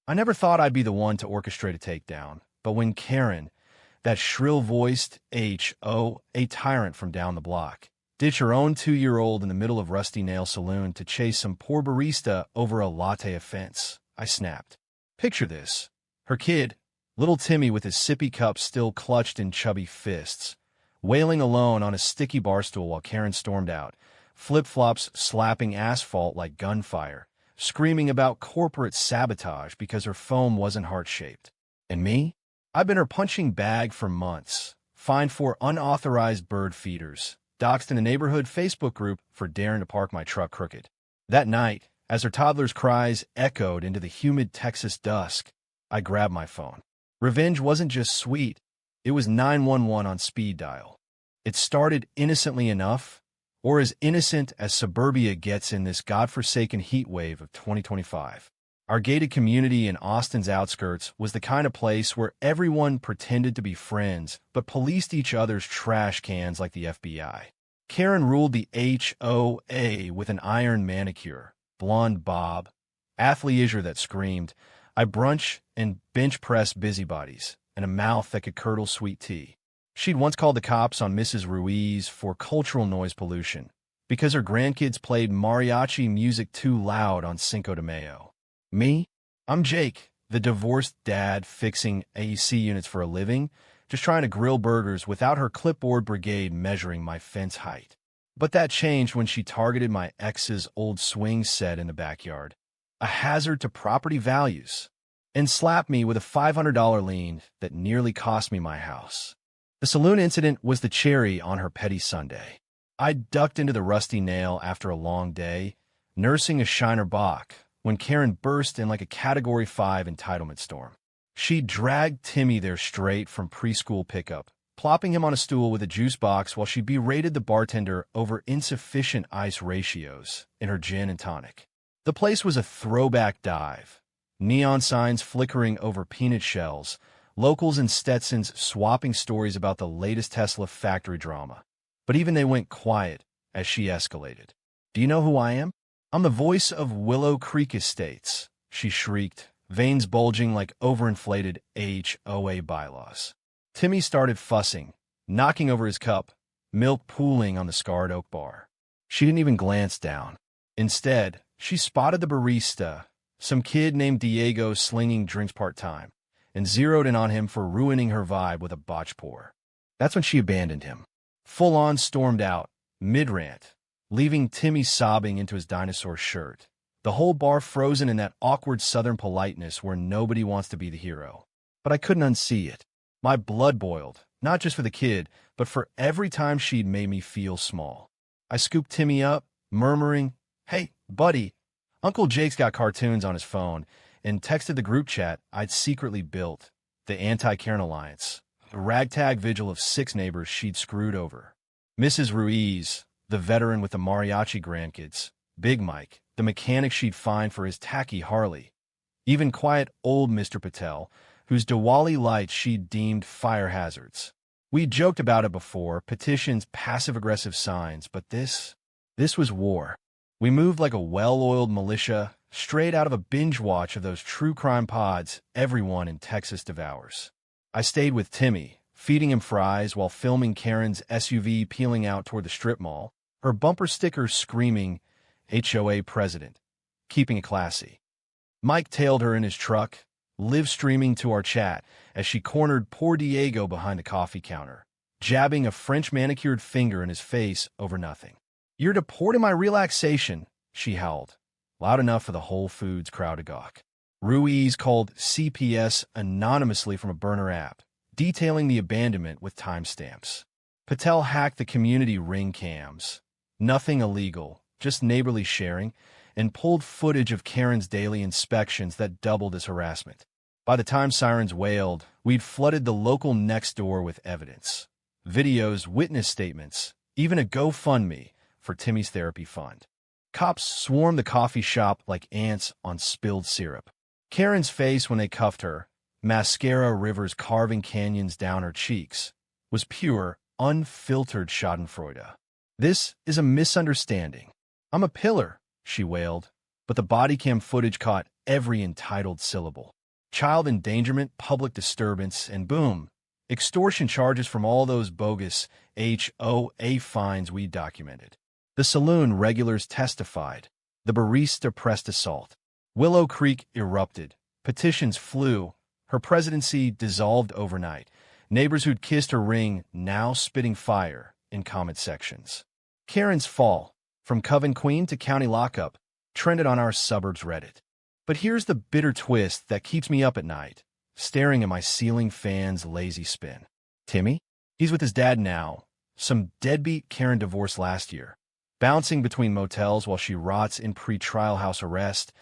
I never thought I'd be the one to orchestrate a takedown, but when Karen, that shrill-voiced a tyrant from down the block, ditched her own 2-year-old in the middle of Rusty Nail Saloon to chase some poor barista over a latte offense, I snapped. Picture this. Her kid, little Timmy with his sippy cup still clutched in chubby fists, wailing alone on a sticky bar stool while Karen stormed out, flip-flops slapping asphalt like gunfire, screaming about corporate sabotage because her foam wasn't heart-shaped. And me? I've been her punching bag for months, fined for unauthorized bird feeders, doxed in a neighborhood Facebook group for daring to park my truck crooked. That night, as her toddler's cries echoed into the humid Texas dusk, I grabbed my phone. Revenge wasn't just sweet, it was 911 on speed dial. It started innocently enough, or as innocent as suburbia gets in this godforsaken heat wave of 2025. Our gated community in Austin's outskirts was the kind of place where everyone pretended to be friends but policed each other's trash cans like the FBI. Karen ruled the HOA with an iron manicure, blonde bob, athleisure that screamed, I brunch and bench press busybodies, and a mouth that could curdle sweet tea. She'd once called the cops on Mrs. Ruiz for cultural noise pollution because her grandkids played mariachi music too loud on Cinco de Mayo. Me? I'm Jake, the divorced dad fixing AC units for a living, just trying to grill burgers without her clipboard brigade measuring my fence height. But that changed when she targeted my ex's old swing set in the backyard, a hazard to property values, and slapped me with a $500 lien that nearly cost me my house. The saloon incident was the cherry on her petty sundae. I ducked into the Rusty Nail after a long day, nursing a Shiner Bock, when Karen burst in like a Category 5 entitlement storm. She dragged Timmy there straight from preschool pickup, plopping him on a stool with a juice box while she berated the bartender over insufficient ice ratios in her gin and tonic. The place was a throwback dive, neon signs flickering over peanut shells, locals in Stetsons swapping stories about the latest Tesla factory drama. But even they went quiet as she escalated. Do you know who I am? I'm the voice of Willow Creek Estates, she shrieked, veins bulging like overinflated HOA bylaws. Timmy started fussing, knocking over his cup, milk pooling on the scarred oak bar. She didn't even glance down. Instead, she spotted the barista, some kid named Diego slinging drinks part-time, and zeroed in on him for ruining her vibe with a botch pour. That's when she abandoned him. Full-on stormed out, mid-rant, leaving Timmy sobbing into his dinosaur shirt. The whole bar frozen in that awkward southern politeness where nobody wants to be the hero. But I couldn't unsee it. My blood boiled, not just for the kid, but for every time she'd made me feel small. I scooped Timmy up, murmuring, Hey, buddy, Uncle Jake's got cartoons on his phone, and texted the group chat I'd secretly built, the Anti-Karen Alliance, a ragtag vigil of 6 neighbors she'd screwed over. Mrs. Ruiz, the veteran with the mariachi grandkids, Big Mike, the mechanic she'd fined for his tacky Harley, even quiet old Mr. Patel, whose Diwali lights she'd deemed fire hazards. We joked about it before, petitions, passive-aggressive signs, but this was war. We moved like a well-oiled militia, straight out of a binge watch of those true crime pods everyone in Texas devours. I stayed with Timmy, feeding him fries while filming Karen's SUV peeling out toward the strip mall, her bumper sticker screaming, HOA president, keeping it classy. Mike tailed her in his truck, live-streaming to our chat as she cornered poor Diego behind the coffee counter, jabbing a French manicured finger in his face over nothing. You're deporting my relaxation, she howled, loud enough for the Whole Foods crowd to gawk. Ruiz called CPS anonymously from a burner app, detailing the abandonment with timestamps. Patel hacked the community ring cams. Nothing illegal, just neighborly sharing, and pulled footage of Karen's daily inspections that doubled as harassment. By the time sirens wailed, we'd flooded the local next door with evidence. Videos, witness statements, even a GoFundMe for Timmy's therapy fund. Cops swarmed the coffee shop like ants on spilled syrup. Karen's face when they cuffed her, mascara rivers carving canyons down her cheeks, was pure, unfiltered schadenfreude. This is a misunderstanding. I'm a pillar, she wailed, but the body cam footage caught every entitled syllable. Child endangerment, public disturbance, and boom, extortion charges from all those bogus HOA fines we documented. The Saloon regulars testified. The barista pressed assault. Willow Creek erupted. Petitions flew. Her presidency dissolved overnight. Neighbors who'd kissed her ring now spitting fire in comment sections. Karen's fall, from Coven Queen to county lockup, trended on our suburbs Reddit. But here's the bitter twist that keeps me up at night, staring at my ceiling fan's lazy spin. Timmy? He's with his dad now. Some deadbeat Karen divorced last year. Bouncing between motels while she rots in pre-trial house arrest,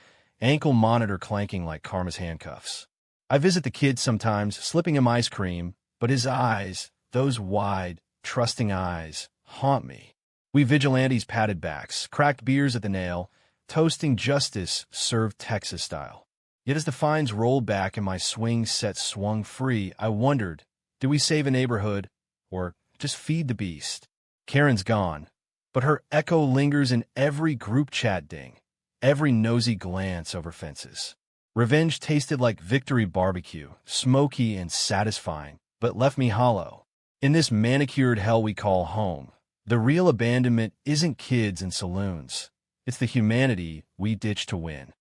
ankle monitor clanking like Karma's handcuffs. I visit the kid sometimes, slipping him ice cream, but his eyes, those wide, trusting eyes, haunt me. We Vigilantes patted backs, cracked beers at the nail, toasting justice served Texas style. Yet as the fines rolled back and my swing set swung free, I wondered, did we save a neighborhood or just feed the beast? Karen's gone, but her echo lingers in every group chat ding, every nosy glance over fences. Revenge tasted like victory barbecue, smoky and satisfying, but left me hollow. In this manicured hell we call home, the real abandonment isn't kids and saloons. It's the humanity we ditch to win.